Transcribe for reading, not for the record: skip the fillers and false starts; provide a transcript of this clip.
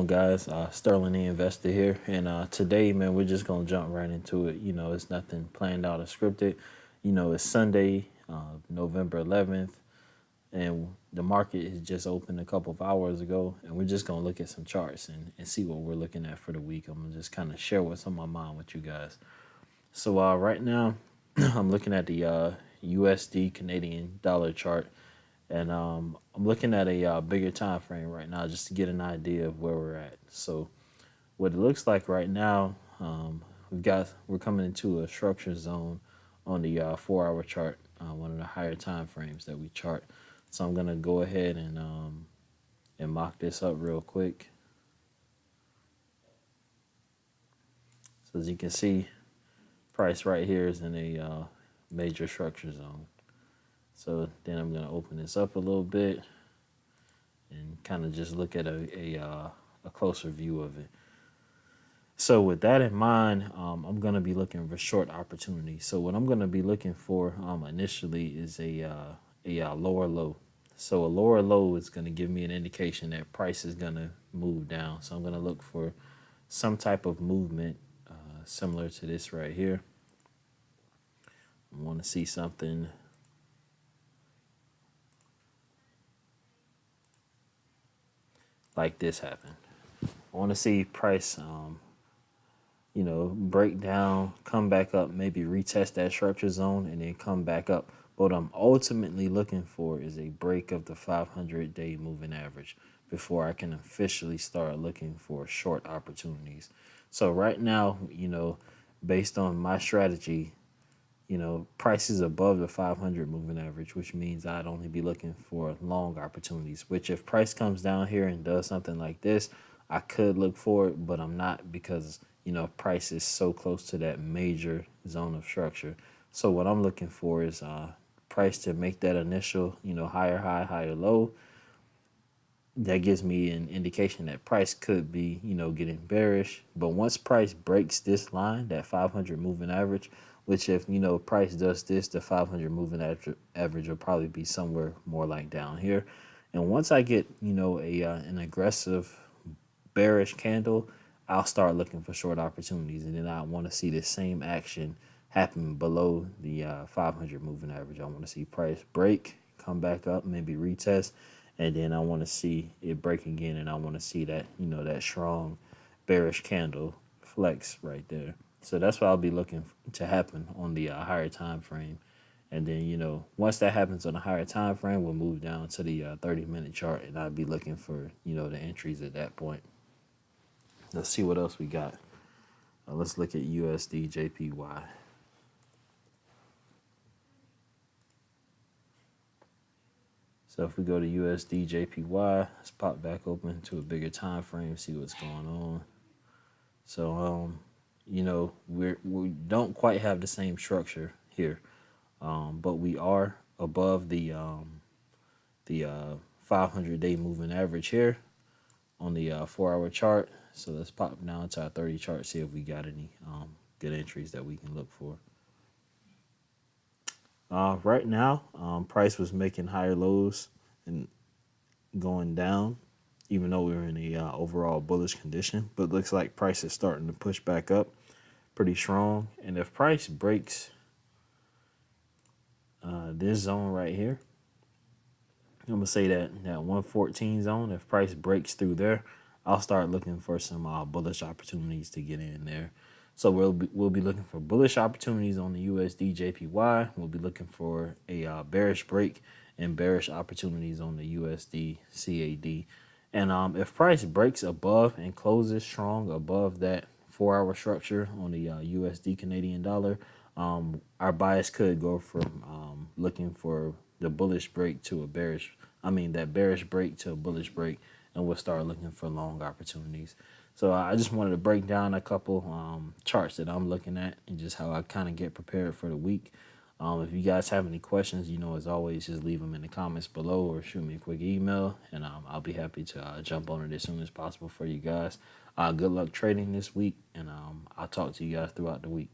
guys? Sterling the Investor here, and today, man, we're just gonna jump right into it. It's nothing planned out or scripted. It's Sunday, November 11th, and the market has just opened a couple of hours ago, and we're just gonna look at some charts and see what we're looking at for the week. I'm gonna just kind of share what's on my mind with you guys. So right now, I'm looking at the USD Canadian dollar chart. And I'm looking at a bigger time frame right now just to get an idea of where we're at. So what it looks like right now, we're coming into a structure zone on the 4-hour chart, one of the higher time frames that we chart. So I'm gonna go ahead and mock this up real quick. So as you can see, price right here is in a major structure zone. So then I'm going to open this up a little bit and kind of just look at a closer view of it. So with that in mind, I'm going to be looking for short opportunities. So what I'm going to be looking for initially is a lower low. So a lower low is going to give me an indication that price is going to move down. So I'm going to look for some type of movement similar to this right here. I want to see something like this happen. I want to see price, break down, come back up, maybe retest that structure zone, and then come back up. What I'm ultimately looking for is a break of the 500-day moving average before I can officially start looking for short opportunities. So right now, based on my strategy, price is above the 500 moving average, which means I'd only be looking for long opportunities, which if price comes down here and does something like this, I could look for it, but I'm not because, price is so close to that major zone of structure. So what I'm looking for is price to make that initial, higher high, higher low. That gives me an indication that price could be, getting bearish. But once price breaks this line, that 500 moving average, which if, price does this, the 500 moving average will probably be somewhere more like down here. And once I get, an aggressive bearish candle, I'll start looking for short opportunities. And then I want to see the same action happen below the 500 moving average. I want to see price break, come back up, maybe retest. And then I want to see it break again, and I want to see that, that strong bearish candle flex right there. So that's what I'll be looking to happen on the higher time frame. And then, once that happens on a higher time frame, we'll move down to the 30-minute chart, and I'll be looking for, the entries at that point. Let's see what else we got. Let's look at USDJPY. So if we go to USDJPY, let's pop back open to a bigger time frame, see what's going on. So, we don't quite have the same structure here, but we are above the 500-day moving average here on the 4-hour chart. So let's pop down to our 30 chart, see if we got any good entries that we can look for. Right now, price was making higher lows and going down, even though we were in a overall bullish condition. But looks like price is starting to push back up pretty strong. And if price breaks this zone right here, I'm going to say that 114 zone, if price breaks through there, I'll start looking for some bullish opportunities to get in there. So we'll be looking for bullish opportunities on the USDJPY. We'll be looking for a bearish break and bearish opportunities on the USDCAD. And if price breaks above and closes strong above that 4-hour structure on the USD Canadian dollar, our bias could go from looking for the bullish break to a bearish, that bearish break to a bullish break, and we'll start looking for long opportunities. So I just wanted to break down a couple charts that I'm looking at and just how I kind of get prepared for the week. If you guys have any questions, as always, just leave them in the comments below or shoot me a quick email, and I'll be happy to jump on it as soon as possible for you guys. Good luck trading this week, and I'll talk to you guys throughout the week.